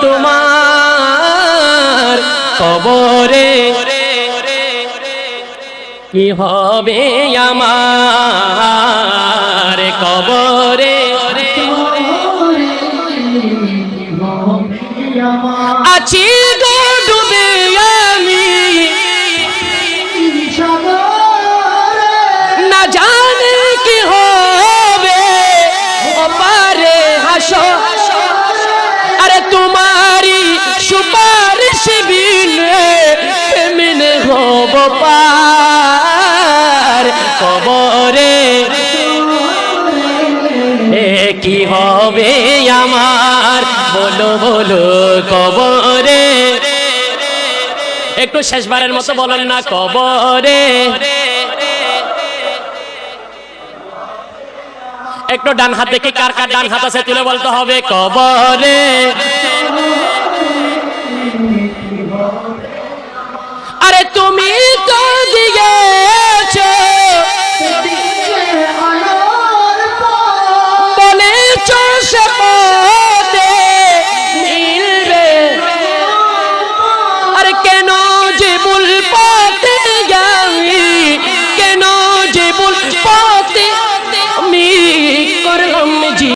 তোমার কবরে কি হবে আমার কবরে আছি গো ডুবে আমি না জানি কি হবে ওপারে হাসর আরে তোমারি সুপারিশ বিনে কেমনে হব পার কবরে কি হবে আমার বলো বলো কবরে একটু শেষবারের মতো বলেন না কবরে একটু ডান হাত দেখি কার কার ডান হাত আছে তুলে বলতে হবে কবরে আরে তুমি